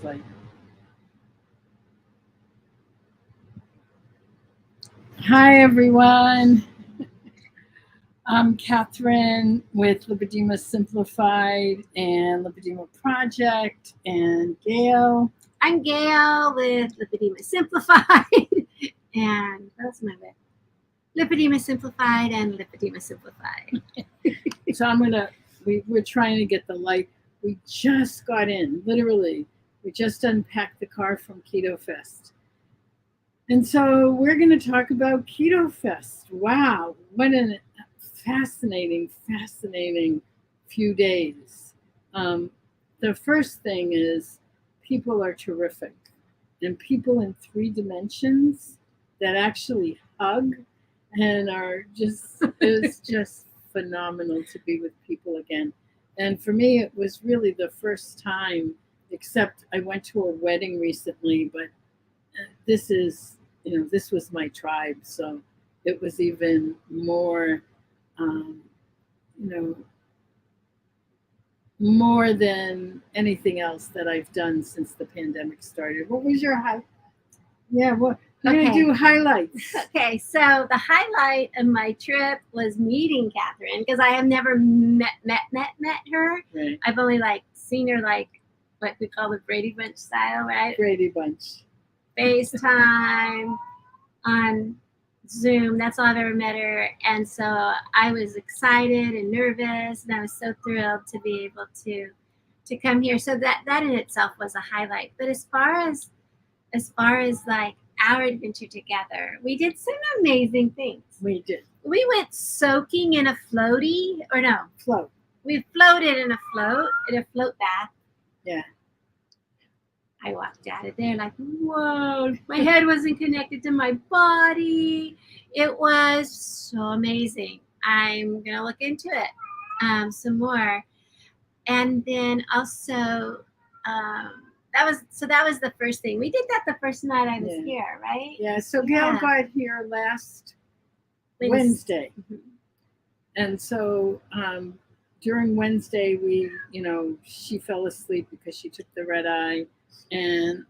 light. Hi, everyone. I'm Catherine with Lipedema Simplified and Lipedema Project, and Gail. I'm Gail with Lipedema Simplified and what's my bit? Lipedema Simplified and Lipedema Simplified. So we're trying to get the light. We just got in, literally. We just unpacked the car from KetoFest. And so we're going to talk about KetoFest. Wow, what a fascinating few days. The first thing is people are terrific. And people in 3 dimensions that actually hug and are just, it's just phenomenal to be with people again. And for me, it was really the first time, except I went to a wedding recently, but this is, this was my tribe. So it was even more, more than anything else that I've done since the pandemic started. What was your high? Yeah, well, we're going to do highlights. Okay, so the highlight of my trip was meeting Catherine, because I have never met her. Right. I've only seen her what we call the Brady Bunch style, right? Brady Bunch. FaceTime, on Zoom. That's all I've ever met her. And so I was excited and nervous, and I was so thrilled to be able to come here. So that in itself was a highlight. But as far as our adventure together, we did some amazing things. We did. We went soaking in a floaty, or no, float. We floated in a float bath. Yeah. I walked out of there like, whoa, my head wasn't connected to my body. It was so amazing. I'm going to look into it some more. And then also, that was the first thing. We did that the first night I was here, right? Yeah, so Gail got here last Wednesday. Mm-hmm. And so during Wednesday, she fell asleep because she took the red eye. And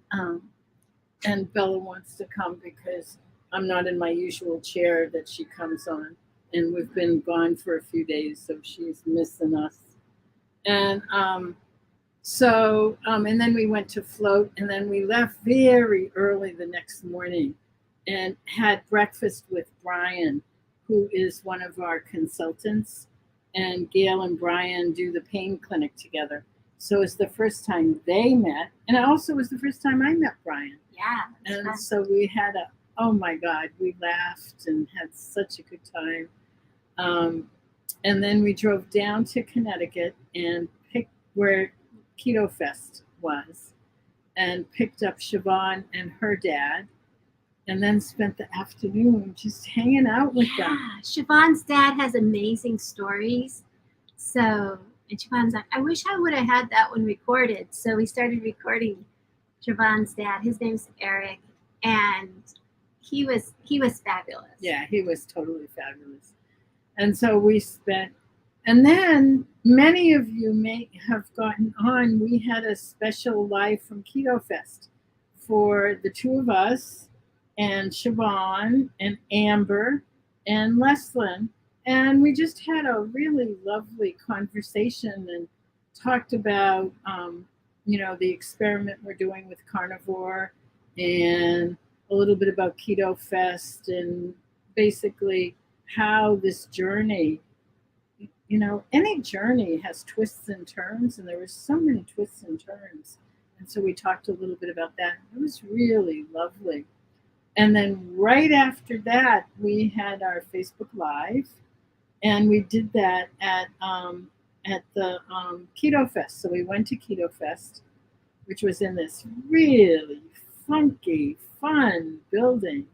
Bella wants to come because I'm not in my usual chair that she comes on, and we've been gone for a few days, so she's missing us. And and then we went to float, and then we left very early the next morning and had breakfast with Brian, who is one of our consultants, and Gail and Brian do the pain clinic together. So it's the first time they met, and it also was the first time I met Brian. Yeah. And fun. So we had oh my God, we laughed and had such a good time. And then we drove down to Connecticut and picked where KetoFest was, and picked up Siobhan and her dad, and then spent the afternoon just hanging out with them. Yeah, Siobhan's dad has amazing stories. So. And Siobhan's like, I wish I would have had that one recorded. So we started recording Siobhan's dad. His name's Eric, and he was fabulous. Yeah, he was totally fabulous. And so we spent, and then many of you may have gotten on. We had a special live from KetoFest for the 2 of us, and Siobhan and Amber and Leslyn. And we just had a really lovely conversation and talked about, the experiment we're doing with carnivore, and a little bit about KetoFest, and basically how this journey, any journey has twists and turns, and there were so many twists and turns. And so we talked a little bit about that. It was really lovely. And then right after that, we had our Facebook Live. And we did that at the KetoFest. So we went to KetoFest, which was in this really funky, fun building.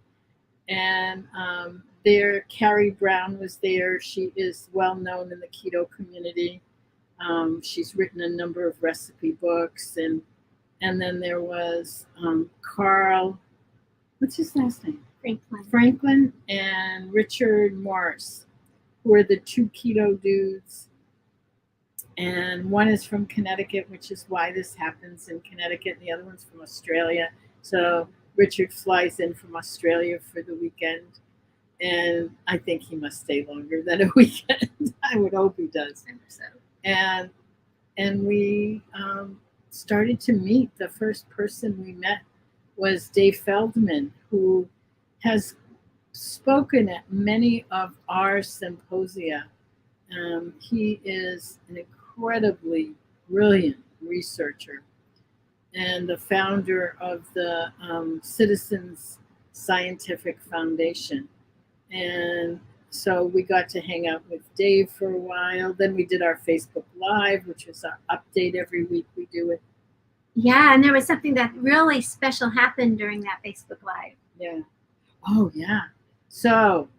And there, Carrie Brown was there. She is well known in the keto community. She's written a number of recipe books. And then there was Carl, what's his last name? Franklin and Richard Morris, who are the 2 keto dudes. and one is from Connecticut, which is why this happens in Connecticut, and the other one's from Australia. So Richard flies in from Australia for the weekend, and I think he must stay longer than a weekend. I would hope he does. I hope so. And we started to meet. The first person we met was Dave Feldman, who has spoken at many of our symposia. He is an incredibly brilliant researcher and the founder of the Citizens Scientific Foundation. And so we got to hang out with Dave for a while. Then we did our Facebook Live, which is our update every week. We do it. Yeah, and there was something that really special happened during that Facebook Live. Yeah. Oh, yeah. So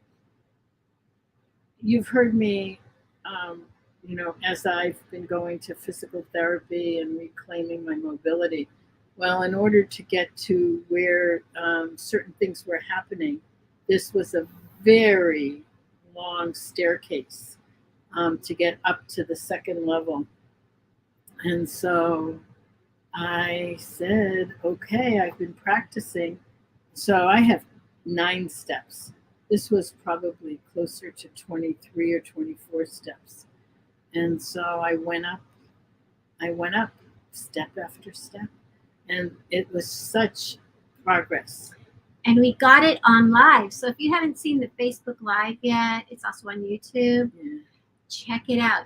you've heard me, as I've been going to physical therapy and reclaiming my mobility. Well, in order to get to where certain things were happening, this was a very long staircase to get up to the second level. And so I said, okay, I've been practicing. So I have 9 steps. This was probably closer to 23 or 24 steps. And so I went up step after step. And it was such progress. And we got it on live. So if you haven't seen the Facebook Live yet, it's also on YouTube. Yeah. Check it out.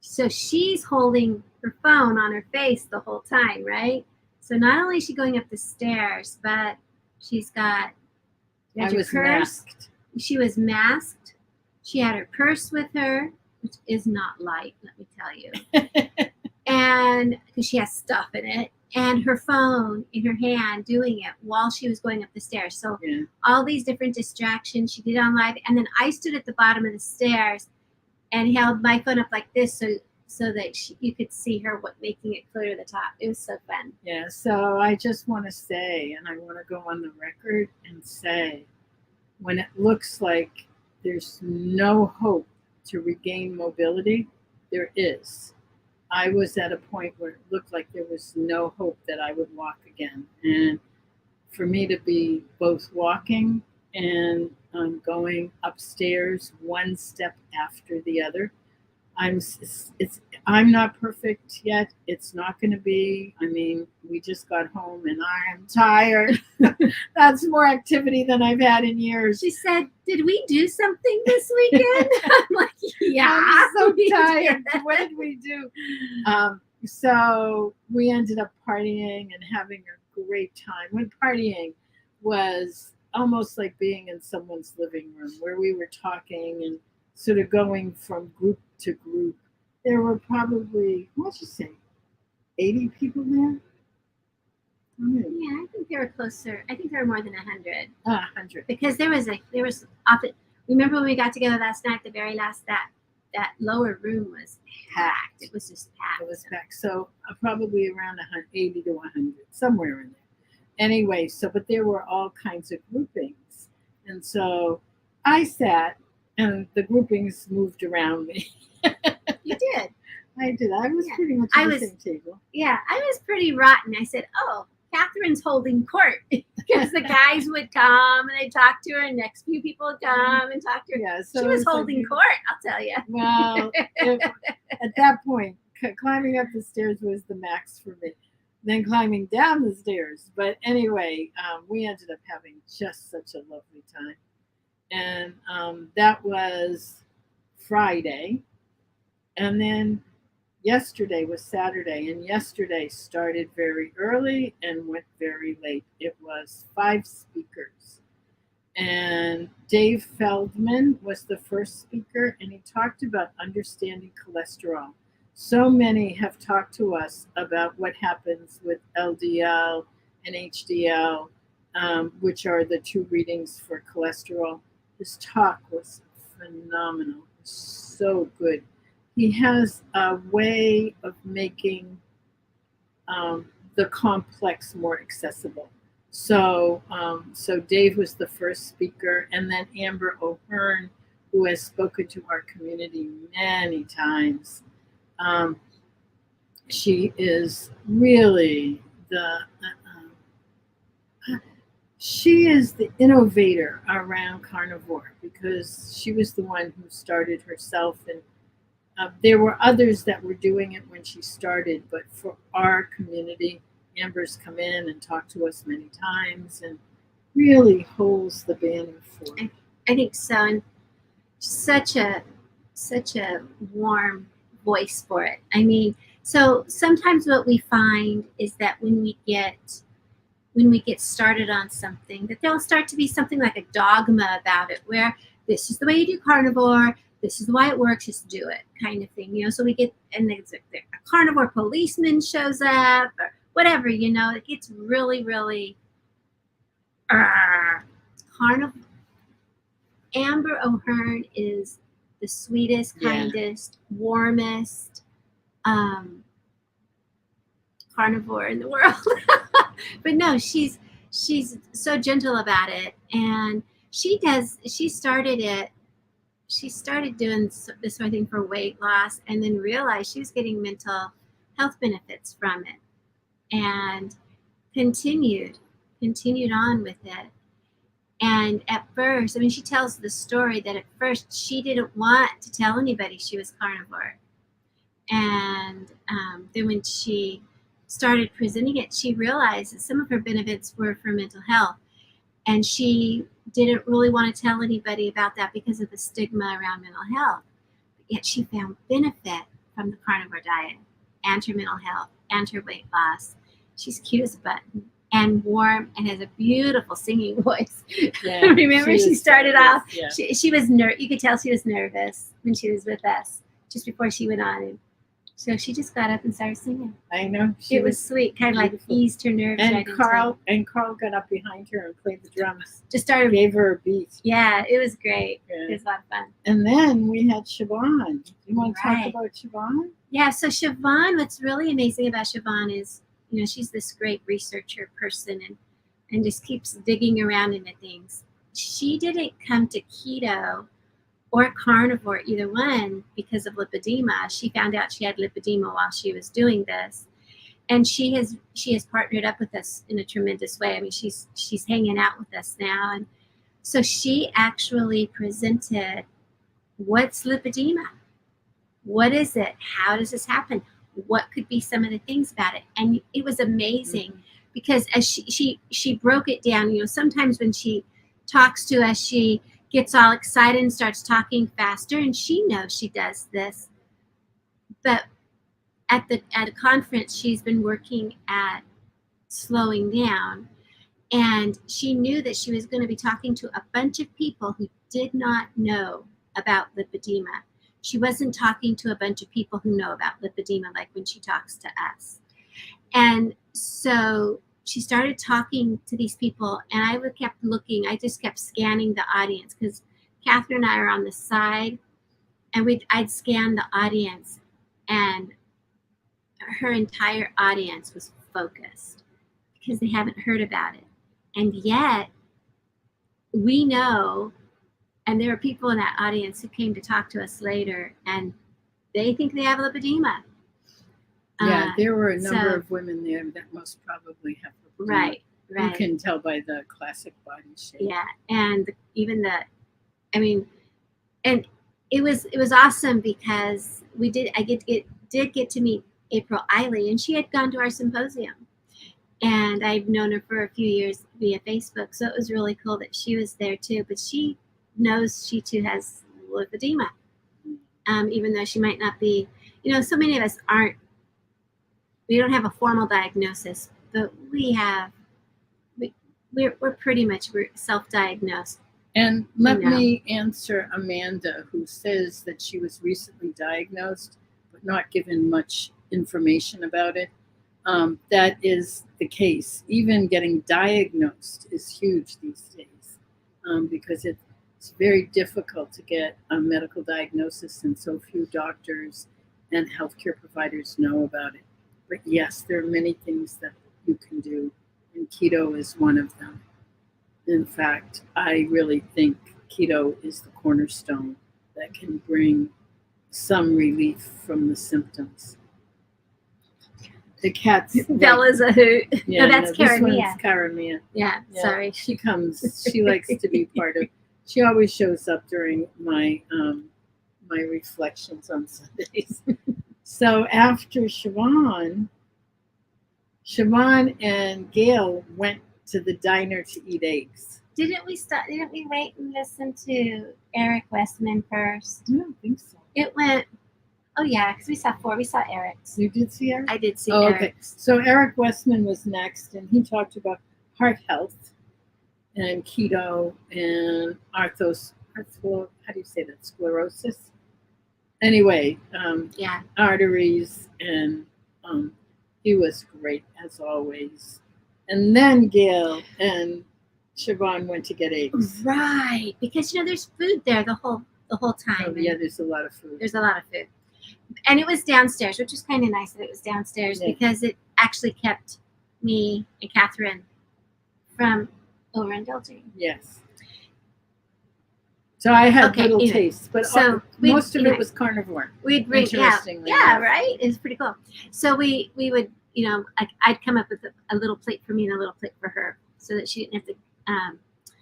So she's holding her phone on her face the whole time, right? So not only is she going up the stairs, but she's got I was masked. She was masked. She had her purse with her, which is not light, let me tell you. And because she has stuff in it, and her phone in her hand doing it while she was going up the stairs. So all these different distractions she did on live. And then I stood at the bottom of the stairs and held my phone up like this so that you could see her making it clear to the top. It was so fun. Yeah, so I just want to say, and I want to go on the record and say, when it looks like there's no hope to regain mobility, there is. I was at a point where it looked like there was no hope that I would walk again. And for me to be both walking and going upstairs one step after the other, I'm not perfect yet. It's not going to be. I mean, we just got home and I'm tired. That's more activity than I've had in years. She said, "Did we do something this weekend?" I'm like, "Yeah." I'm so tired. What did we do? So we ended up partying and having a great time. When partying was almost like being in someone's living room where we were talking and sort of going from group to group. There were probably, what'd you say, 80 people there? Yeah, I think they were closer. I think there were more than 100. 100. Because there was often. Remember when we got together last night? The very last that lower room was packed. It was just packed. It was packed. So probably around 80 to 100, somewhere in there. Anyway, but there were all kinds of groupings, and so I sat, and the groupings moved around me. You did. I did. I was pretty much at the same table. Yeah, I was pretty rotten. I said, "Oh, Catherine's holding court," because the guys would come and they'd talk to her, and next few people would come and talk to her. Yeah, so she was holding court, I'll tell you. Well, at that point, climbing up the stairs was the max for me. Then climbing down the stairs. But anyway, we ended up having just such a lovely time. And that was Friday. And then yesterday was Saturday. And yesterday started very early and went very late. It was 5 speakers. And Dave Feldman was the first speaker, and he talked about understanding cholesterol. So many have talked to us about what happens with LDL and HDL, which are the 2 readings for cholesterol. His talk was phenomenal, so good. He has a way of making the complex more accessible. So Dave was the first speaker, and then Amber O'Hearn, who has spoken to our community many times, She is really she is the innovator around carnivore because she was the one who started herself, and there were others that were doing it when she started, but for our community, Amber's come in and talked to us many times and really holds the banner for it. I think so, and such a warm voice for it. I mean, so sometimes what we find is that when we get started on something, that there'll start to be something like a dogma about it, where this is the way you do carnivore, this is why it works, just do it, kind of thing. So we get, and there's a carnivore policeman shows up or whatever. It gets really, really carnivore. Amber O'Hearn is the sweetest, kindest, warmest carnivore in the world. But no, she's so gentle about it, and she started doing this sort of thing for weight loss, and then realized she was getting mental health benefits from it, and continued on with it. And at first, I mean, she tells the story that at first she didn't want to tell anybody she was carnivore. And then when she started presenting it, she realized that some of her benefits were for mental health. And she didn't really want to tell anybody about that because of the stigma around mental health. But yet she found benefit from the carnivore diet and her mental health and her weight loss. She's cute as a button and warm and has a beautiful singing voice. Yeah, Remember, she started off, yeah. she was you could tell she was nervous when she was with us just before she went on. And so she just got up and started singing. I know. It was sweet, kind of like eased her nerves. And Carl got up behind her and played the drums. Just started. Gave her a beat. Yeah, it was great. Yeah. It was a lot of fun. And then we had Siobhan. You want to talk about Siobhan? Yeah, so Siobhan, what's really amazing about Siobhan is, she's this great researcher person and just keeps digging around into things. She didn't come to keto or carnivore, either one, because of lipedema. She found out she had lipedema while she was doing this. And she has partnered up with us in a tremendous way. I mean, she's hanging out with us now. And so she actually presented, what's lipedema? What is it? How does this happen? What could be some of the things about it? And it was amazing because as she broke it down, sometimes when she talks to us, she gets all excited and starts talking faster, and she knows she does this. But at a conference, she's been working at slowing down, and she knew that she was going to be talking to a bunch of people who did not know about lipedema. She wasn't talking to a bunch of people who know about lipedema like when she talks to us. And so she started talking to these people, and I kept looking. I just kept scanning the audience because Catherine and I are on the side, and I'd scan the audience, and her entire audience was focused because they haven't heard about it. And yet, we know, and there are people in that audience who came to talk to us later, and they think they have lipedema. Yeah, there were a number of women there that most probably have lipedema. Right. You can tell by the classic body shape. Yeah, and and it was awesome because I did get to meet April Eiley, and she had gone to our symposium, and I've known her for a few years via Facebook, so it was really cool that she was there too. But she knows she too has lipedema, even though she might not be. So many of us aren't. We don't have a formal diagnosis, but we're pretty much self-diagnosed. And let me answer Amanda, who says that she was recently diagnosed, but not given much information about it. That is the case. Even getting diagnosed is huge these days because it's very difficult to get a medical diagnosis, and so few doctors and healthcare providers know about it. But yes, there are many things that you can do, and keto is one of them. In fact, I really think keto is the cornerstone that can bring some relief from the symptoms. The cat's Bella's a hoot. yeah, No, that's this Karen one's Mia. Karen Mia. Yeah, Yeah, sorry. she comes. She likes to be part of. She always shows up during my my reflections on Sundays. So after Siobhan and Gail went to the diner to eat eggs. Didn't we wait and listen to Eric Westman first? I don't think so. It went. Oh yeah, because we saw 4. We saw Eric's. You did see Eric? I did see Oh, okay. Eric's. So Eric Westman was next, and he talked about heart health and keto and how do you say that? Sclerosis. Anyway, Yeah. arteries, and he was great as always. And then Gail and Siobhan went to get eggs. Right, because there's food there the whole time. Oh, yeah, there's a lot of food. There's a lot of food. And it was downstairs, which is kind of nice that it was downstairs because it actually kept me and Catherine from overindulging. Yes. So I had little tastes, but most of it was carnivore. We'd bring, yeah, right? It's pretty cool. So we would, I'd come up with a little plate for me and a little plate for her so that she didn't have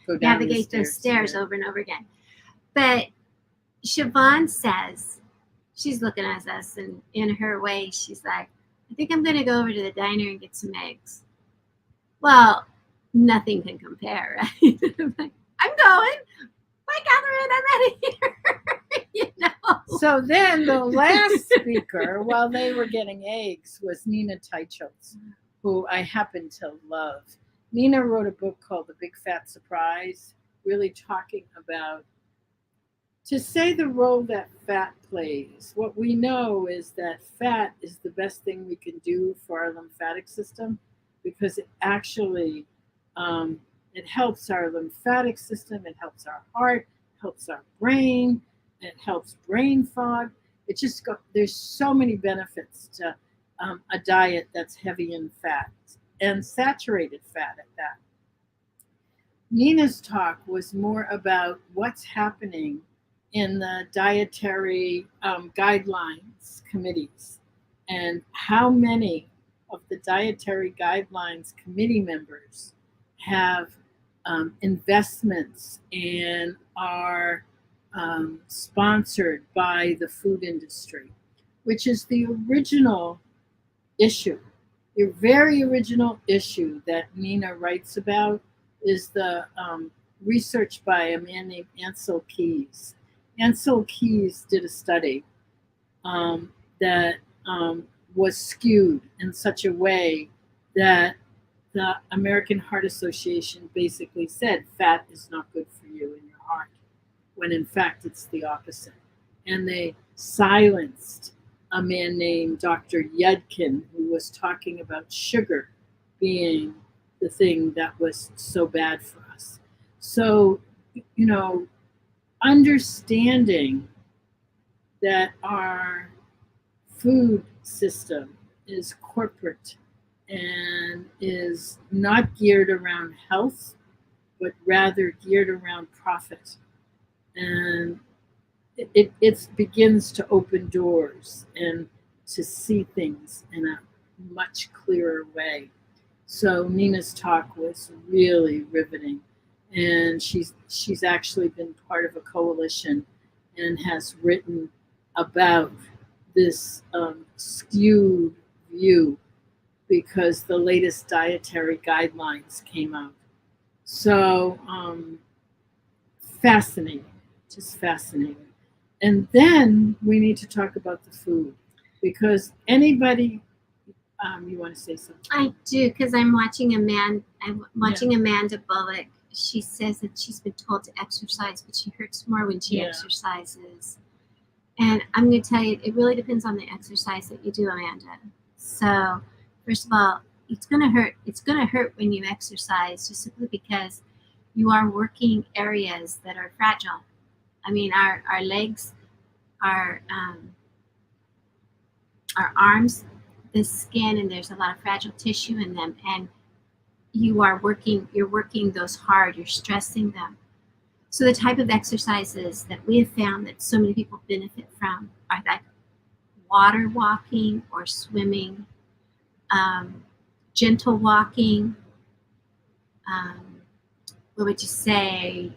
to navigate those stairs over and over again. But Siobhan says, she's looking at us, and in her way, she's like, I think I'm going to go over to the diner and get some eggs. Well, nothing can compare, right? I'm going. Bye, Catherine. I'm out of here. So then the last speaker, while they were getting eggs, was Nina Teichholz, who I happen to love. Nina wrote a book called The Big Fat Surprise, really talking about, to say the role that fat plays. What we know is that fat is the best thing we can do for our lymphatic system because it actually it helps our lymphatic system, it helps our heart, helps our brain, it helps brain fog. There's so many benefits to a diet that's heavy in fat and saturated fat at that. Nina's talk was more about what's happening in the dietary guidelines committees and how many of the dietary guidelines committee members have investments and are sponsored by the food industry, which is the original issue. The very original issue that Nina writes about is the research by a man named Ansel Keys. Ansel Keys did a study that was skewed in such a way that the American Heart Association basically said fat is not good for you in your heart, when in fact it's the opposite. And they silenced a man named Dr. Yudkin, who was talking about sugar being the thing that was so bad for us. So, understanding that our food system is corporate and is not geared around health, but rather geared around profit. And it begins to open doors and to see things in a much clearer way. So Nina's talk was really riveting. And she's actually been part of a coalition and has written about this skewed view because the latest dietary guidelines came out. So fascinating, just fascinating. And then we need to talk about the food because anybody, you want to say something? I do, because I'm watching Amanda Bullock. She says that she's been told to exercise, but she hurts more when she exercises. And I'm going to tell you, it really depends on the exercise that you do, Amanda. So, first of all, it's going to hurt. It's going to hurt when you exercise just simply because you are working areas that are fragile. I mean, our legs, our arms, the skin, and there's a lot of fragile tissue in them. And you're working those hard, you're stressing them. So the type of exercises that we have found that so many people benefit from are like water walking or swimming, gentle walking. What would you say?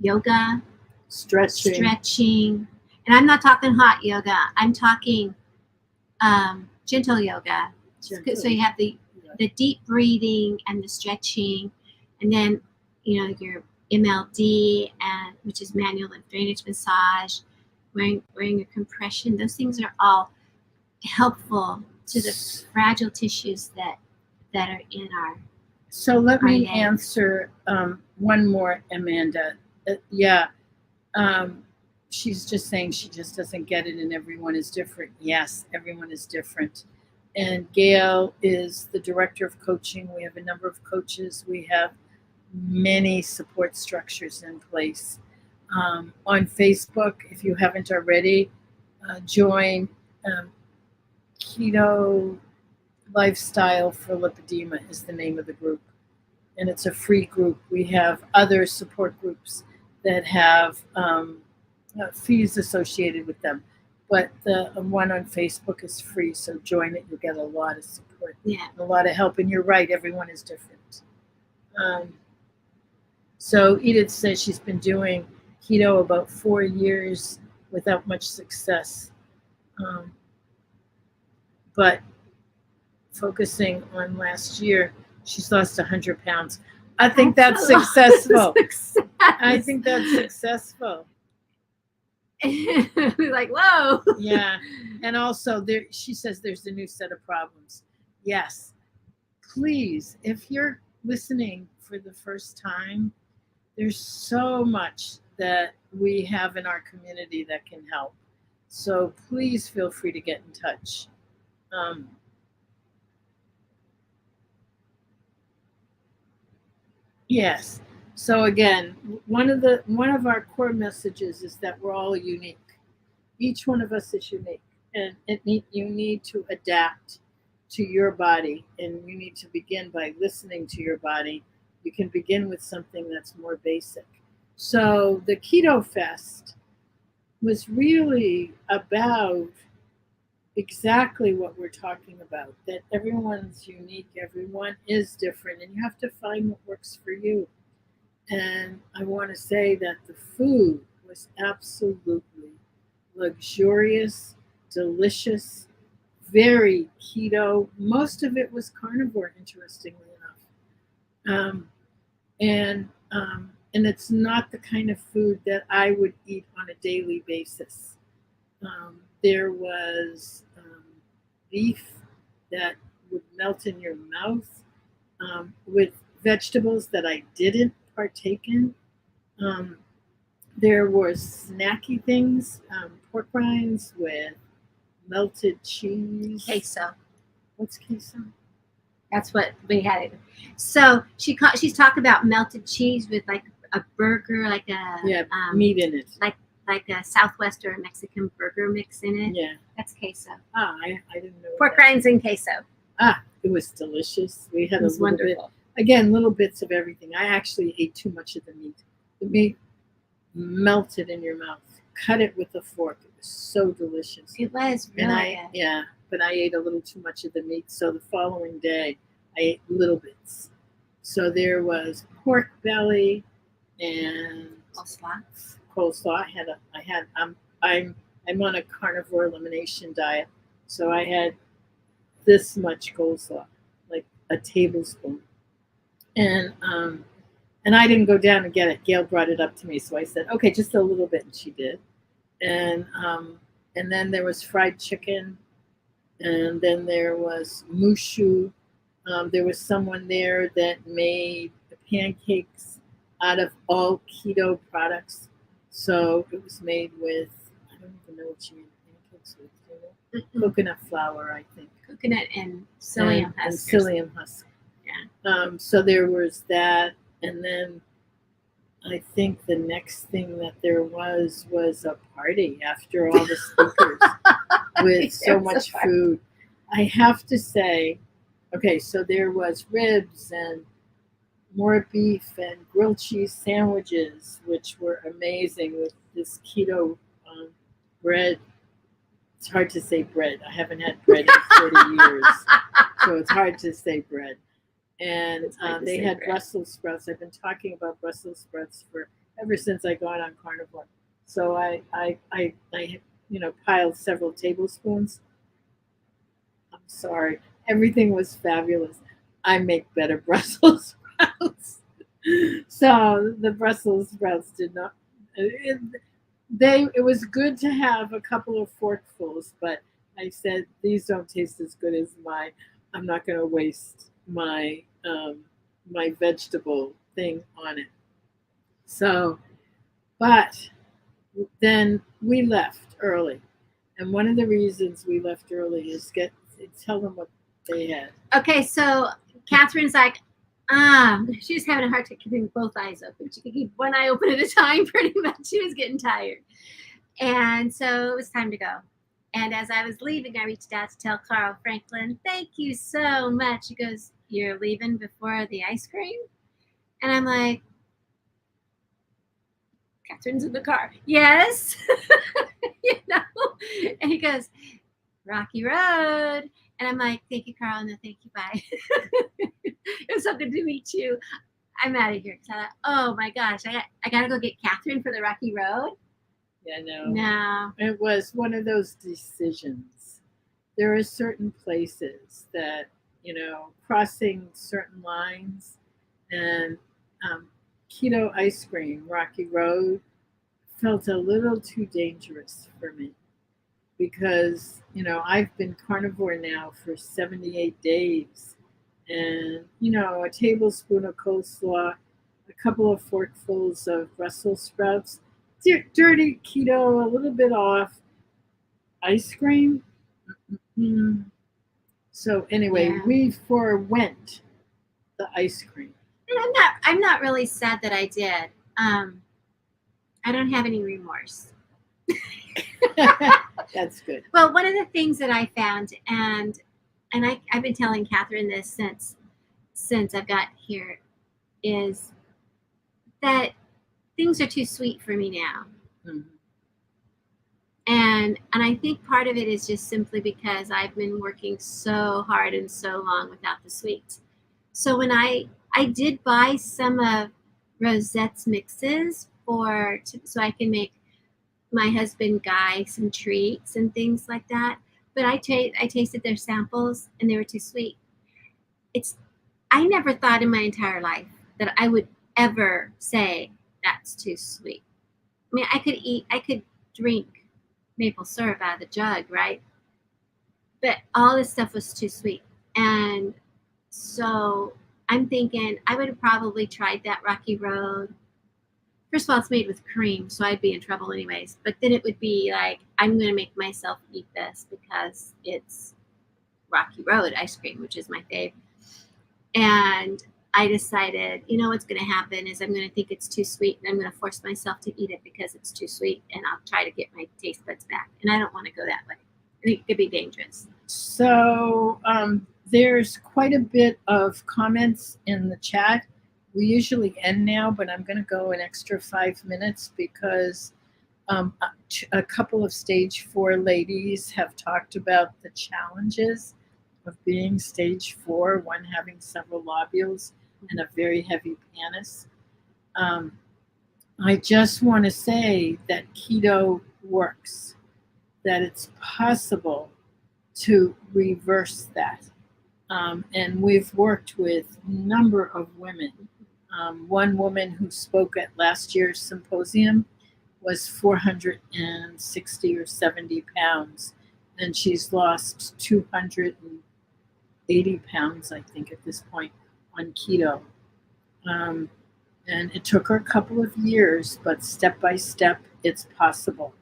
Yoga, stretching. And I'm not talking hot yoga. I'm talking gentle yoga. Gentle. So you have the deep breathing and the stretching, and then your MLD, and which is manual lymph drainage massage, wearing your compression. Those things are all helpful to the fragile tissues that are in our. So let me answer one more, Amanda. She's just saying she just doesn't get it, and everyone is different. Yes, everyone is different. And Gail is the director of coaching. We have a number of coaches. We have many support structures in place. On Facebook, if you haven't already, join Keto Lifestyle for Lipedema is the name of the group. And it's a free group. We have other support groups that have fees associated with them. But the one on Facebook is free, so join it. You'll get a lot of support, a lot of help. And you're right, everyone is different. So Edith says she's been doing keto about 4 years without much success. But focusing on last year, she's lost 100 pounds. I think that's successful. I think that's successful. Like, whoa. Yeah. And also she says there's a new set of problems. Yes. Please, if you're listening for the first time, there's so much that we have in our community that can help. So please feel free to get in touch. Yes. So again, one of our core messages is that we're all unique. Each one of us is unique, and you need to adapt to your body, and you need to begin by listening to your body. You can begin with something that's more basic. So the KetoFest was really about exactly what we're talking about, that everyone's unique, everyone is different, and you have to find what works for you. And I want to say that the food was absolutely luxurious, delicious, very keto. Most of it was carnivore, interestingly enough. And it's not the kind of food that I would eat on a daily basis. There was beef that would melt in your mouth, with vegetables that I didn't partake in. There were snacky things, pork rinds with melted cheese. Queso. What's queso? That's what we had. So she's talking about melted cheese with like a burger, like a meat in it, like a Southwest or a Mexican burger mix in it. Yeah, that's queso. I didn't know. Pork rinds and queso. It was delicious. We had wonderful. Little bits of everything. I actually ate too much of the meat. The meat melted in your mouth. Cut it with a fork. It was so delicious. It was really good. But I ate a little too much of the meat. So the following day, I ate little bits. So there was pork belly and coleslaw. I'm on a carnivore elimination diet, so I had this much coleslaw, like a tablespoon. And I didn't go down and get it. Gail brought it up to me, so I said, "Okay, just a little bit," and she did. And then there was fried chicken, and then there was mushu. There was someone there that made the pancakes out of all keto products. So it was made with, I don't even know what you made pancakes with. You know? Coconut flour, I think. Coconut and psyllium husk. And psyllium husk. Yeah. So there was that, and then I think the next thing that there was a party after all the speakers with so much food. I have to say, okay, so there was ribs and more beef and grilled cheese sandwiches, which were amazing with this keto bread. It's hard to say bread. I haven't had bread in 40 years, so it's hard to say bread. And they had bread. Brussels sprouts. I've been talking about Brussels sprouts for ever since I got on carnivore. So I piled several tablespoons. I'm sorry, everything was fabulous. I make better Brussels sprouts. So the Brussels sprouts did not. It, it was good to have a couple of forkfuls, but I said these don't taste as good as my. I'm not going to waste my vegetable thing on it. So, but then we left early, and one of the reasons we left early is tell them what they had. Okay, so Catherine's like, she was having a hard time keeping both eyes open. She could keep one eye open at a time, pretty much. She was getting tired. And so it was time to go. And as I was leaving, I reached out to tell Carl Franklin, thank you so much. He goes, you're leaving before the ice cream? And I'm like, Catherine's in the car. Yes. And he goes, Rocky Road. And I'm like, thank you, Carl. No, thank you. Bye. It was so good to meet you. I'm out of here. Because I thought, oh my gosh, I got to go get Catherine for the Rocky Road. Yeah, No. It was one of those decisions. There are certain places that, crossing certain lines, and keto ice cream, Rocky Road, felt a little too dangerous for me because, I've been carnivore now for 78 days. And, a tablespoon of coleslaw, a couple of forkfuls of Brussels sprouts, dirty keto, a little bit off, ice cream. Mm-mm. So anyway, Yeah. we forwent the ice cream. And I'm not really sad that I did. I don't have any remorse. That's good. Well, one of the things that I found, and I've been telling Catherine this since I've got here, is that things are too sweet for me now. Mm-hmm. And I think part of it is just simply because I've been working so hard and so long without the sweets. So when I did buy some of Rosette's mixes so I can make my husband Guy some treats and things like that. But I tasted their samples and they were too sweet. I never thought in my entire life that I would ever say that's too sweet. I mean, I could drink maple syrup out of the jug, right? But all this stuff was too sweet. And so I'm thinking I would have probably tried that Rocky Road. First of all, it's made with cream, so I'd be in trouble anyways. But then it would be like, I'm going to make myself eat this because it's Rocky Road ice cream, which is my fave. And I decided, what's going to happen is I'm going to think it's too sweet, and I'm going to force myself to eat it because it's too sweet, and I'll try to get my taste buds back. And I don't want to go that way. I think it could be dangerous. So there's quite a bit of comments in the chat. We usually end now, but I'm going to go an extra 5 minutes because a couple of stage 4 ladies have talked about the challenges of being stage 4, one having several lobules and a very heavy pannus. I just want to say that keto works, that it's possible to reverse that. And we've worked with a number of women. One woman who spoke at last year's symposium was 460 or 70 pounds, and she's lost 280 pounds, I think, at this point on keto. And it took her a couple of years, but step by step, it's possible.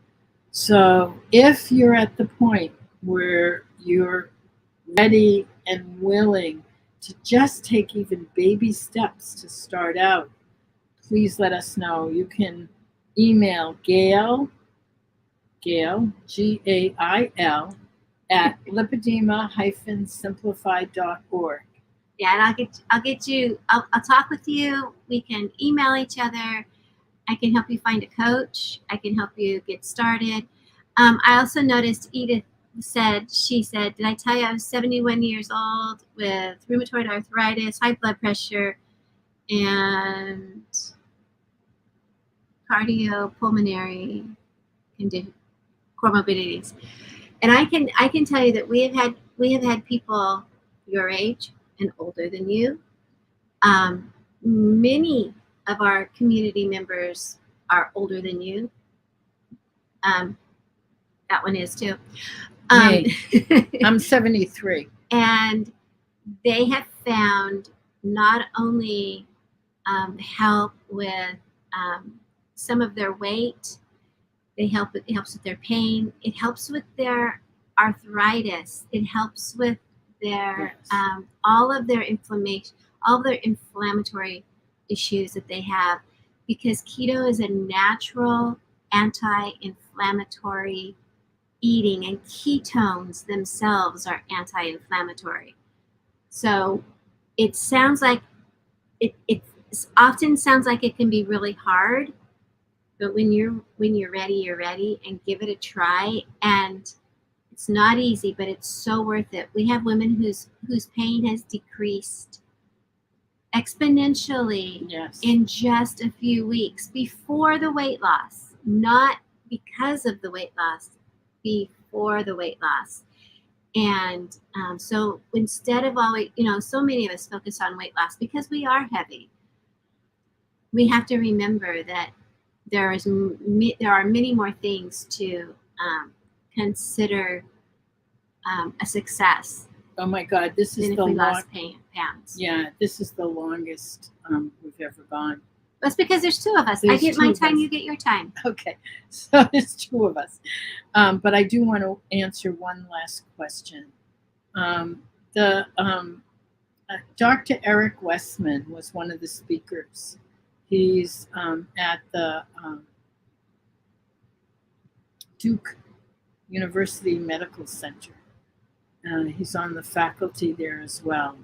So if you're at the point where you're ready and willing to just take even baby steps to start out, please let us know. You can email Gail, Gail, Gail, at lipedema-simplified.org. Yeah, and I'll get you. I'll talk with you. We can email each other. I can help you find a coach. I can help you get started. I also noticed Edith she said, did I tell you I was 71 years old with rheumatoid arthritis, high blood pressure, and cardiopulmonary comorbidities. And I can tell you that we have had people your age and older than you. Many of our community members are older than you. That one is too. Me. I'm 73. And they have found not only help with some of their weight, it helps with their pain, it helps with their arthritis, it helps with their all of their inflammation, all of their inflammatory issues that they have, because keto is a natural anti-inflammatory eating, and ketones themselves are anti-inflammatory. So it sounds like it often sounds like it can be really hard, but when you're ready, you're ready, and give it a try. And it's not easy, but it's so worth it. We have women whose pain has decreased exponentially in just a few weeks before the weight loss, not because of the weight loss, before the weight loss. And so instead of always, so many of us focus on weight loss because we are heavy. We have to remember that there are many more things to consider a success. Oh my God, this is the lost pounds. Yeah, this is the longest we've ever gone. That's because there's two of us. I get my time, you get your time. Okay, so there's two of us. But I do want to answer one last question. Dr. Eric Westman was one of the speakers. He's at the Duke University Medical Center. He's on the faculty there as well.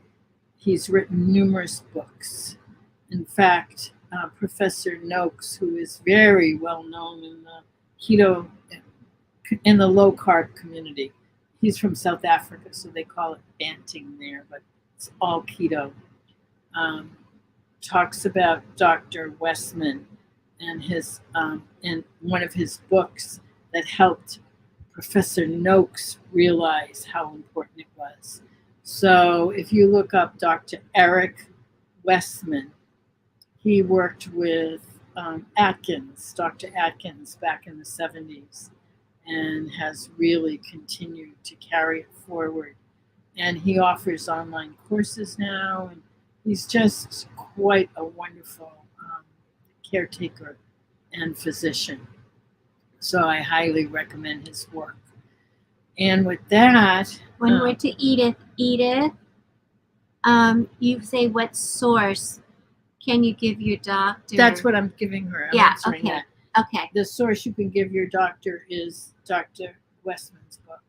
He's written numerous books. In fact, Professor Noakes, who is very well known in the keto, in the low carb community, he's from South Africa, so they call it Banting there, but it's all keto. Talks about Dr. Westman and his and one of his books that helped Professor Noakes realize how important it was. So if you look up Dr. Eric Westman, he worked with Dr. Atkins back in the 70s, and has really continued to carry it forward. And he offers online courses now, and he's just quite a wonderful caretaker and physician. So I highly recommend his work. And with that, one word to Edith. Edith, you say what source can you give your doctor? That's what I'm giving her. I'm answering okay. That. Okay. The source you can give your doctor is Dr. Westman's book.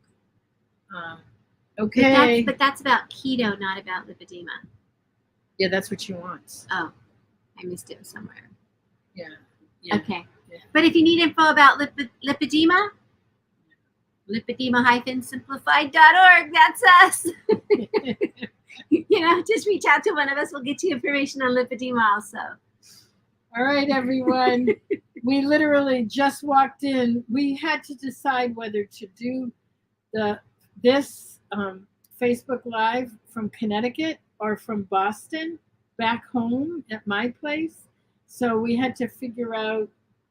Okay. But that's about keto, not about lipedema. Yeah, that's what she wants. Oh, I missed it somewhere. Yeah. Okay. Yeah. But if you need info about lipedema, lipedema-simplified.org, that's us. Just reach out to one of us. We'll get you information on lipedema also. All right, everyone. We literally just walked in. We had to decide whether to do this Facebook Live from Connecticut or from Boston back home at my place. So we had to figure out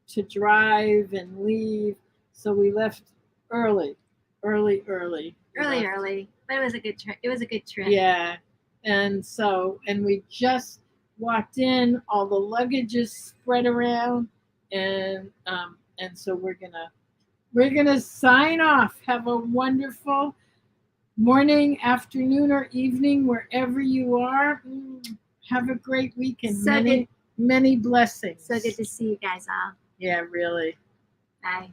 to drive and leave. So we left early. But it was a good trip. Yeah. And we just walked in, all the luggage is spread around, and so we're gonna sign off. Have a wonderful morning, afternoon, or evening, wherever you are. Have a great weekend. Many blessings. So good to see you guys all. Yeah, really. Bye.